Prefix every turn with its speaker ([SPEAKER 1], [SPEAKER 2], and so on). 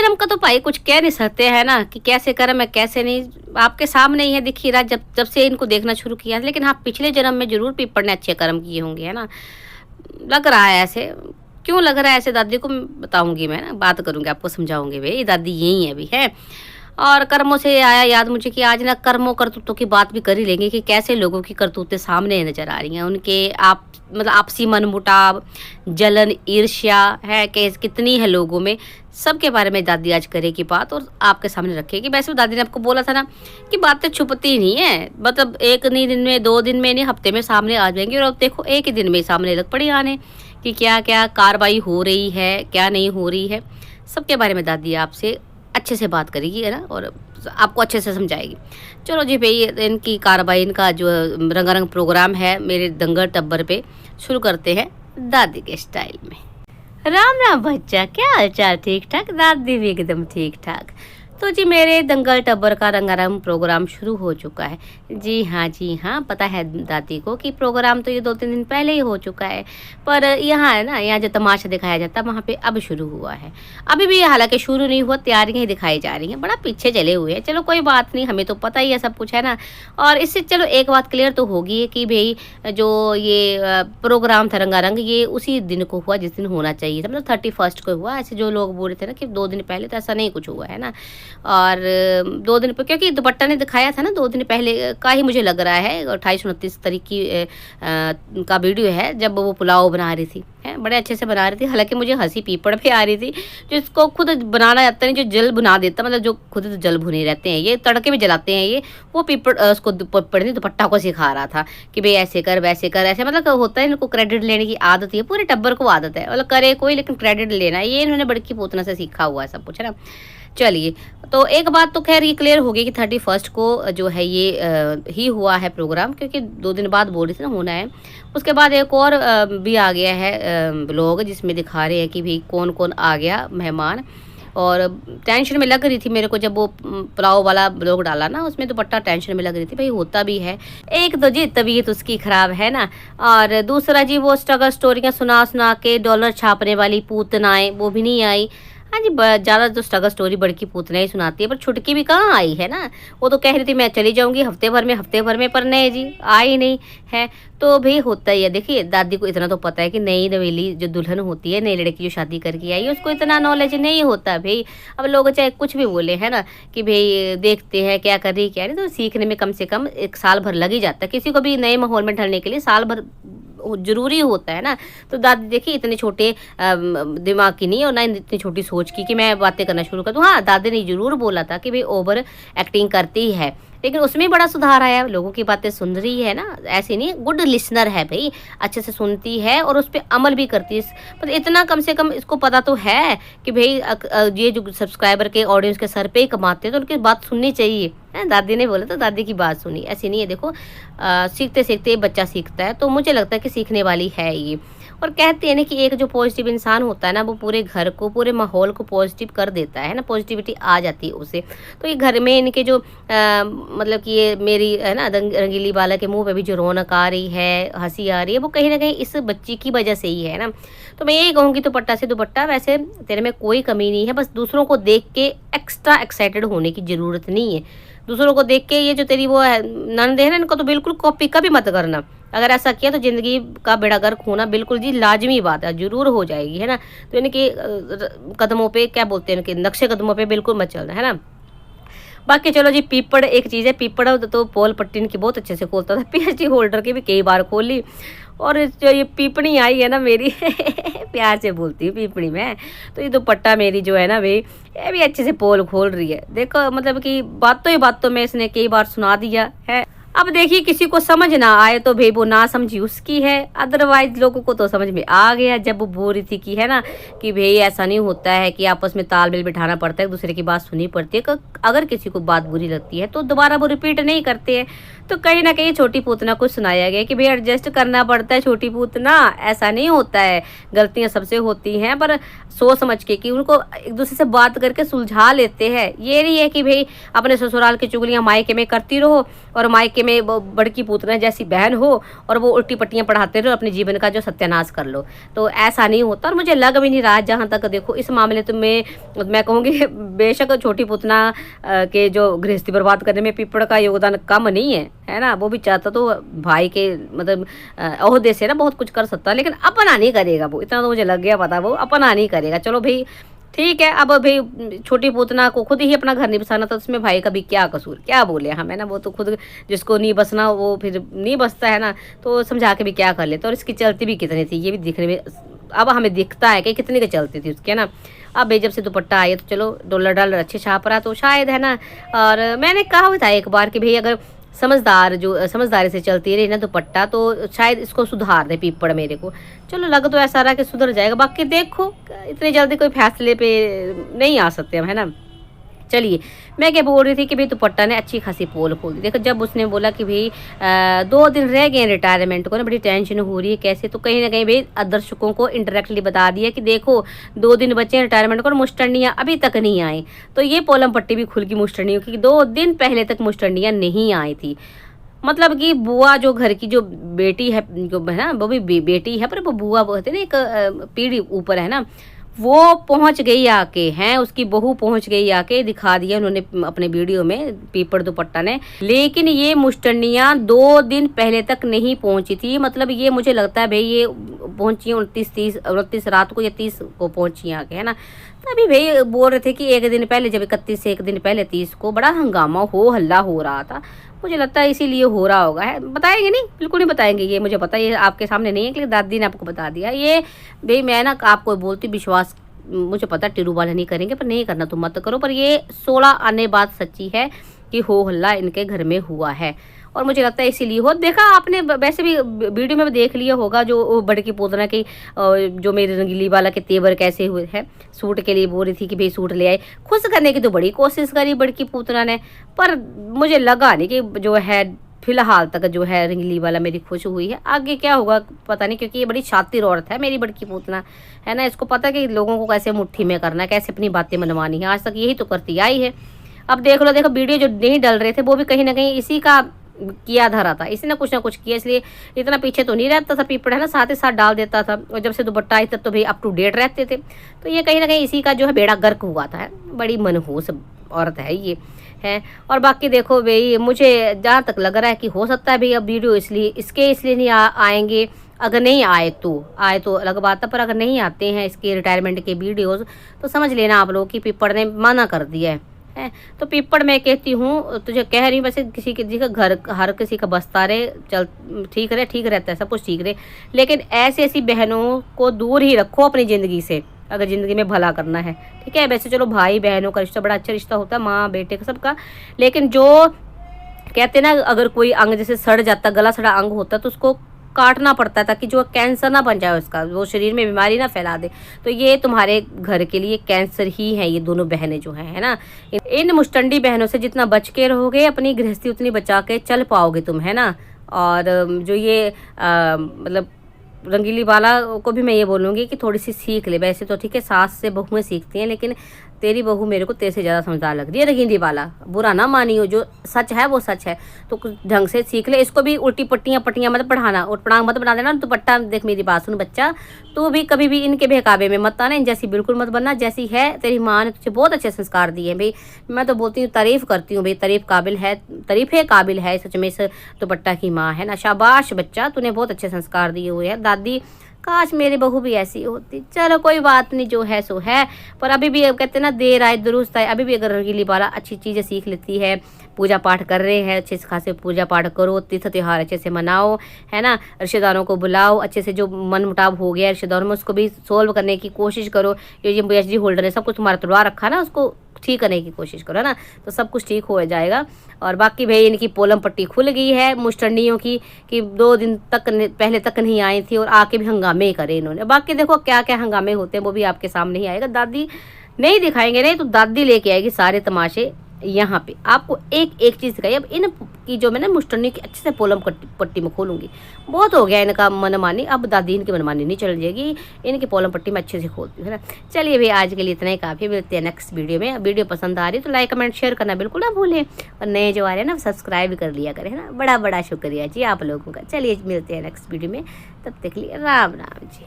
[SPEAKER 1] जन्म का तो भाई कुछ कह नहीं सकते है ना कि कैसे कर्म है कैसे नहीं, आपके सामने ही है, दिख ही रहा जब जब से इनको देखना शुरू किया। लेकिन हाँ, पिछले जन्म में जरूर पीपड़ ने अच्छे कर्म किए होंगे, है ना, लग रहा है ऐसे। क्यों लग रहा है ऐसे दादी को बताऊंगी मैं ना, बात करूंगी, आपको समझाऊंगी। भाई दादी यही है अभी है। और कर्मों से आया याद मुझे कि आज ना कर्मों करतूतों की बात भी कर ही लेंगे कि कैसे लोगों की करतूतें सामने नजर आ रही हैं, उनके आप मतलब आपसी मनमुटाव, जलन, ईर्ष्या है कि कितनी है लोगों में। सबके बारे में दादी आज करेगी बात और आपके सामने रखेगी। वैसे भी दादी ने आपको बोला था ना कि बातें छुपती नहीं है, मतलब एक नहीं दिन में, 2 दिन में नहीं, हफ्ते में सामने आ जाएंगी। और अब देखो एक ही दिन में सामने लग पड़ी आने कि क्या क्या कार्रवाई हो रही है, क्या नहीं हो रही है। सबके बारे में दादी आपसे अच्छे से बात करेगी, है ना, और आपको अच्छे से समझाएगी। चलो जी भाई, इनकी कार्रवाई, इनका जो रंगारंग प्रोग्राम है मेरे दंगल टब्बर पे, शुरू करते हैं दादी के स्टाइल में। राम राम बच्चा, क्या हाल चाल? ठीक ठाक? दादी भी एकदम ठीक ठाक। तो जी मेरे दंगल टब्बर का रंगारंग प्रोग्राम शुरू हो चुका है। जी हाँ, पता है दादी को कि प्रोग्राम तो ये 2-3 दिन पहले ही हो चुका है, पर यहाँ है ना, यहाँ जो तमाशा दिखाया जाता है वहाँ पे अब शुरू हुआ है। अभी भी हालांकि शुरू नहीं हुआ, तैयारियां ही दिखाई जा रही हैं, बड़ा पीछे चले हुए हैं। चलो कोई बात नहीं, हमें तो पता ही है सब कुछ, है ना। और इससे चलो एक बात क्लियर तो होगी कि भाई जो ये प्रोग्राम था रंगारंग, ये उसी दिन को हुआ जिस दिन होना चाहिए था, मतलब 31 को हुआ। ऐसे जो लोग बोल रहे थे ना कि 2 दिन पहले, तो ऐसा नहीं कुछ हुआ है ना। और 2 दिन पर, क्योंकि दुपट्टा ने दिखाया था ना 2 दिन पहले का ही मुझे लग रहा है, 28-29 तारीख की का वीडियो है, जब वो पुलाव बना रही थी, है, बड़े अच्छे से बना रही थी। हालांकि मुझे हंसी पीपड़ पे आ रही थी, जो इसको खुद बनाना आता नहीं, जो जल भुना देता, मतलब जो खुद जल भुने रहते हैं, ये तड़के में जलाते हैं, ये वो पीपड़ उसको पीपड़ ने दुपट्टा को सिखा रहा था कि भाई ऐसे कर वैसे कर, ऐसे मतलब होता है, इनको क्रेडिट लेने की आदत है, पूरे टब्बर को आदत है, मतलब करे कोई लेकिन क्रेडिट लेना, ये इन्होंने बड़की पोतना से सीखा हुआ है सब कुछ, है ना। चलिए, तो एक बात तो खैर ये क्लियर हो गई कि 31 को जो है ये ही हुआ है प्रोग्राम, क्योंकि 2 दिन बाद बोल रही थी ना होना है। उसके बाद एक और भी आ गया है ब्लॉग, जिसमें दिखा रहे हैं कि भाई कौन कौन आ गया मेहमान। और टेंशन में लग रही थी मेरे को जब वो पुलाव वाला ब्लॉग डाला ना, उसमें दुपट्टा टेंशन में लग रही थी, भाई होता भी है। एक तो जी तबीयत उसकी खराब है ना, और दूसरा जी वो स्ट्रगल स्टोरियाँ सुना सुना के डॉलर छापने वाली पूतनाएं, वो भी नहीं आई। हाँ जी, ज़्यादा तो स्ट्रगल स्टोरी बड़की पूतना ही सुनाती है, पर छुटकी भी कहाँ आई है ना। वो तो कह रही थी मैं चली जाऊंगी हफ्ते भर में, पर नहीं जी, आई नहीं है। तो भाई होता ही है। देखिए दादी को इतना तो पता है कि नई नवेली जो दुल्हन होती है, नई लड़की जो शादी करके आई है, उसको इतना नॉलेज नहीं होता भाई। अब लोग चाहे कुछ भी बोले, है ना, कि भाई देखते हैं क्या कर रही क्या नहीं, तो सीखने में कम से कम 1 साल भर लग ही जाता है। किसी को भी नए माहौल में ढलने के लिए साल भर जरूरी होता है ना। तो दादी देखिए इतने छोटे दिमाग की नहीं और ना इतनी छोटी सोच की कि मैं बातें करना शुरू कर दूँ। हाँ, दादी ने जरूर बोला था कि भाई ओवर एक्टिंग करती है, लेकिन उसमें बड़ा सुधार आया, लोगों की बातें सुन रही है ना, ऐसी नहीं, गुड लिसनर है भाई, अच्छे से सुनती है और उस पर अमल भी करती है। पर इतना कम से कम इसको पता तो है कि भाई ये जो सब्सक्राइबर के ऑडियंस के सर पे ही कमाते हैं, तो उनकी बात सुननी चाहिए, है। दादी ने बोला तो दादी की बात सुनी, ऐसी नहीं है। देखो सीखते सीखते बच्चा सीखता है, तो मुझे लगता है कि सीखने वाली है ये। और कहते हैं ना कि एक जो पॉजिटिव इंसान होता है ना, वो पूरे घर को, पूरे माहौल को पॉजिटिव कर देता है ना, पॉजिटिविटी आ जाती है उसे। तो ये घर में इनके जो मतलब कि ये मेरी है ना रंगीली बाला के मुंह पे भी जो रौनक आ रही है, हंसी आ रही है, वो कहीं ना कहीं इस बच्ची की वजह से ही है ना। तो मैं यही कहूँगी, दुपट्टा से दुपट्टा, वैसे तेरे में कोई कमी नहीं है, बस दूसरों को देख के एक्स्ट्रा एक्साइटेड होने की ज़रूरत नहीं है। दूसरों को देख के ये जो तेरी वो है ननद है ना, इनको तो बिल्कुल कॉपी कभी मत करना। अगर ऐसा किया तो ज़िंदगी का बेड़ा गर्क होना बिल्कुल जी लाजमी बात है, जरूर हो जाएगी, है ना। तो इनके कदमों पे, क्या बोलते हैं, इनके नक्शे कदमों पे बिल्कुल मत चलना, है ना। बाकी चलो जी, पीपड़ एक चीज़ है, पीपड़ तो पोल पट्टी इनकी बहुत अच्छे से खोलता था, पीएचडी होल्डर की भी कई बार खोल ली। और जो ये पीपणी आई है ना मेरी प्यार से बोलती हूँ पीपणी में, तो ये दुपट्टा मेरी जो है ना भाई, ये भी अच्छे से पोल खोल रही है। देखो मतलब कि बातों में इसने कई बार सुना दिया है। अब देखिए किसी को समझ ना आए तो भाई वो ना समझी उसकी है, अदरवाइज लोगों को तो समझ में आ गया जब वो बोल रही थी कि है ना कि भाई ऐसा नहीं होता है, कि आपस में तालमेल बिठाना पड़ता है, एक दूसरे की बात सुननी पड़ती है। अगर किसी को बात बुरी लगती है तो दोबारा वो रिपीट नहीं करते हैं। तो कहीं ना कहीं छोटी पूतना को सुनाया गया कि भाई एडजस्ट करना पड़ता है छोटी पूतना, ऐसा नहीं होता है, गलतियां सबसे होती हैं, पर सोच समझ के कि उनको एक दूसरे से बात करके सुलझा लेते हैं। ये नहीं है कि भाई अपने ससुराल की चुगलियां मायके में करती रहो और मायके कि मैं वो बड़की पूतना जैसी बहन हो और वो उल्टी पट्टियाँ पढ़ाते रहो, अपने जीवन का जो सत्यानाश कर लो। तो ऐसा नहीं होता और मुझे लग भी नहीं रहा, जहाँ तक देखो इस मामले तो मैं कहूँगी बेशक छोटी पूतना के जो गृहस्थी बर्बाद करने में पीपड़ का योगदान कम नहीं है ना। वो भी चाहता तो भाई के मतलब ओहदे से ना बहुत कुछ कर सकता, लेकिन अपना नहीं करेगा वो, इतना तो मुझे लग गया पता, वो अपना नहीं करेगा। चलो भाई ठीक है, अब भाई छोटी पूतना को खुद ही अपना घर नहीं बसाना, तो उसमें भाई का भी क्या कसूर, क्या बोले हम, है ना। वो तो खुद जिसको नहीं बसना वो फिर नहीं बसता है ना, तो समझा के भी क्या कर लेते। और इसकी चलती भी कितनी थी ये भी दिखने में अब हमें दिखता है कि कितनी की चलती थी उसके, है ना। अब भाई जब से दुपट्टा आई तो चलो डॉलर अच्छे छाप रहा, तो शायद, है ना। और मैंने कहा हुआ था एक बार कि भाई अगर समझदारी से चलती रही ना दुपट्टा, तो शायद इसको सुधार दे पीपड़ मेरे को। चलो लग तो ऐसा रहा कि सुधर जाएगा, बाकी देखो इतनी जल्दी कोई फैसले पे नहीं आ सकते हम, है ना। चलिए, मैं क्या बोल रही थी कि भाई दुपट्टा ने अच्छी खासी पोल खोल दी। देखो जब उसने बोला कि भाई 2 दिन रह गए रिटायरमेंट को ना, बड़ी टेंशन हो रही है कैसे, तो कहीं ना कहीं भाई दर्शकों को इंडायरेक्टली बता दिया कि देखो 2 दिन बचे रिटायरमेंट को और मुस्टंडियाँ अभी तक नहीं आई। तो ये पोलम पट्टी भी खुल गई मुस्टंडियों की, 2 दिन पहले तक मुस्टंडियाँ नहीं आई थी। मतलब कि बुआ जो घर की जो बेटी है, जो है ना, वो भी बेटी है, पर वो बुआ बोलते ना एक पीढ़ी ऊपर, है ना, वो पहुंच गई आके, हैं उसकी बहू पहुंच गई आके, दिखा दिया उन्होंने अपने वीडियो में पीपड़ दुपट्टा ने। लेकिन ये मुस्टंडियाँ 2 दिन पहले तक नहीं पहुंची थी। मतलब ये मुझे लगता है भाई ये पहुंची 29 रात को या 30 को पहुंची आके, है ना। तभी भाई बोल रहे थे कि एक दिन पहले, जब 31 से एक दिन पहले 30 को बड़ा हंगामा हो हल्ला हो रहा था। मुझे लगता है इसीलिए हो रहा होगा, है। बताएंगे नहीं, बिल्कुल नहीं बताएंगे, ये मुझे पता है, ये आपके सामने नहीं है, लेकिन दादी ने आपको बता दिया। ये भाई मैं ना आपको बोलती, विश्वास मुझे पता टिरू वाले नहीं करेंगे, पर नहीं करना तो मत करो। पर ये 16 आने बात सच्ची है कि हो हल्ला इनके घर में हुआ है, और मुझे लगता है इसीलिए हो। देखा आपने वैसे भी वीडियो में देख लिया होगा, जो बड़की पोतना की जो मेरे रंगीली वाला के तेवर कैसे हुए हैं। सूट के लिए बोल रही थी कि भाई सूट ले आए, खुश करने की तो बड़ी कोशिश करी बड़की पोतना ने, पर मुझे लगा नहीं कि जो है फिलहाल तक जो है रंगीली वाला मेरी खुश हुई है। आगे क्या होगा पता नहीं, क्योंकि ये बड़ी शातिर औरत है मेरी बड़की पोतना, है ना। इसको पता है कि लोगों को कैसे मुट्ठी में करना है, कैसे अपनी बातें मनवानी है, आज तक यही तो करती आई है। अब देख लो, देखो वीडियो जो नहीं डल रहे थे वो भी कहीं ना कहीं इसी का किया धरा था, इसी ने कुछ ना कुछ किया, इसलिए इतना पीछे तो नहीं रहता था पीपड़, है ना, साथ ही साथ डाल देता था। और जब से दुपट्टा आई तब तो भाई अप टू डेट रहते थे, तो ये कहीं ना कहीं इसी का जो है बेड़ा गर्क हुआ था, है। बड़ी मनहूस औरत है ये, है। और बाकी देखो भाई, मुझे जहाँ तक लग रहा है कि हो सकता है भाई अब वीडियो इसलिए नहीं आएंगे। अगर नहीं आए तो अलग बात है, पर अगर नहीं आते हैं इसके रिटायरमेंट के वीडियोज़, तो समझ लेना आप लोग कि पीपड़ ने मना कर दिया है। तो पीपड़ मैं कहती हूँ, तुझे कह रही हूँ, वैसे किसी का घर हर किसी का बसता रहे, चल ठीक रहता है, सब कुछ ठीक रहे, लेकिन ऐसी बहनों को दूर ही रखो अपनी ज़िंदगी से, अगर ज़िंदगी में भला करना है, ठीक है। वैसे चलो भाई बहनों का रिश्ता बड़ा अच्छा रिश्ता होता है, माँ बेटे का सबका, लेकिन जो कहते हैं ना, अगर कोई अंग जैसे सड़ जाता, गला सड़ा अंग होता, तो उसको काटना पड़ता है ताकि जो कैंसर ना बन जाए, उसका वो शरीर में बीमारी ना फैला दे। तो ये तुम्हारे घर के लिए कैंसर ही है, ये दोनों बहनें जो है ना। इन मुस्टंडी बहनों से जितना बच के रहोगे, अपनी गृहस्थी उतनी बचा के चल पाओगे तुम, है ना। और जो ये मतलब रंगीली वाला को भी मैं ये बोलूँगी कि थोड़ी सी सीख ले। वैसे तो ठीक है, सास से बहुएं सीखती हैं, लेकिन तेरी बहू मेरे को तेरे से ज़्यादा समझदार लग रही है रंगीली वाला। बुरा ना मानियो, जो सच है वो सच है, तो कुछ ढंग से सीख ले। इसको भी उल्टी पट्टियाँ मत पढ़ाना, और पढ़ांग मत बना देना। दुपट्टा देख, मेरी बात सुन बच्चा, तो भी कभी भी इनके बहकावे में मत आना, इन जैसी बिल्कुल मत बनना। जैसी है तेरी माँ ने तुझे बहुत अच्छे संस्कार दिए हैं भाई, मैं तो बोलती हूँ, तारीफ़ करती हूँ भाई, तारीफ़े काबिल है सच में इस दुपट्टा की माँ, है ना। शाबाश बच्चा, तूने बहुत अच्छे संस्कार दिए हुए हैं। दादी काश मेरी बहू भी ऐसी होती। चलो कोई बात नहीं, जो है सो है। पर अभी भी कहते हैं ना, देर आए दुरुस्त आए। अभी भी अगर रंगीली वाला अच्छी चीज़ें सीख लेती है, पूजा पाठ कर रहे हैं, अच्छे से खासे पूजा पाठ करो, तीर्थ त्योहार अच्छे से मनाओ, है ना। रिश्तेदारों को बुलाओ, अच्छे से जो मन मुटाव हो गया रिश्तेदारों में उसको भी सोल्व करने की कोशिश करो। ये जो BSG होल्डर ने सब कुछ तुम्हारा तुड़वा रखा ना, उसको ठीक करने की कोशिश करो, है ना, तो सब कुछ ठीक हो जाएगा। और बाकी भाई इनकी पोलम पट्टी खुल गई है मुस्टंडियों की, कि 2 दिन तक पहले तक नहीं आई थी, और आके भी हंगामे करे इन्होंने। बाकी देखो क्या क्या हंगामे होते हैं वो भी आपके सामने ही आएगा। दादी नहीं दिखाएंगे, नहीं तो दादी लेके आएगी सारे तमाशे, यहाँ पे आपको एक एक चीज़ दिखाई। अब इन की जो मैं ना मुस्टनी की अच्छे से पोलम पट्टी में खोलूंगी। बहुत हो गया इनका मनमानी, अब दादी इनकी मनमानी नहीं चल जाएगी, इनकी पोलम पट्टी में अच्छे से खोलती हूँ, है ना। चलिए भाई आज के लिए इतना ही काफ़ी, मिलते हैं नेक्स्ट वीडियो में। वीडियो पसंद आ रही है तो लाइक कमेंट शेयर करना बिल्कुल ना भूलें, और नए जो आ रहे हैं ना सब्सक्राइब भी कर लिया करें, है ना। बड़ा बड़ा शुक्रिया जी आप लोगों का। चलिए मिलते हैं नेक्स्ट वीडियो में, तब तक के लिए राम राम जी।